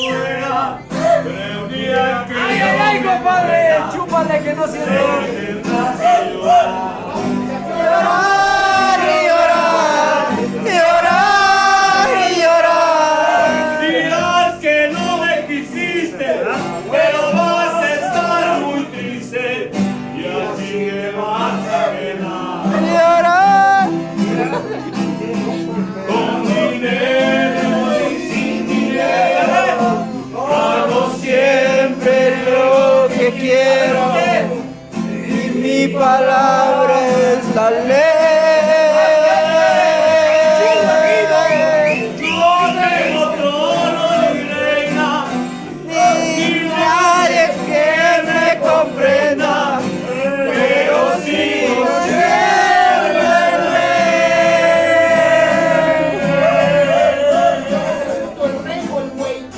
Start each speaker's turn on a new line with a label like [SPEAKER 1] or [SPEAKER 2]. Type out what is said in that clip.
[SPEAKER 1] fuera, pero un día que
[SPEAKER 2] ¡Ay, ay, ay, compadre! ¡Chúpale que no siento!
[SPEAKER 1] tendrás que llorar.
[SPEAKER 2] Llorar y llorar, llorar y llorar.
[SPEAKER 1] Dirás que no me quisiste.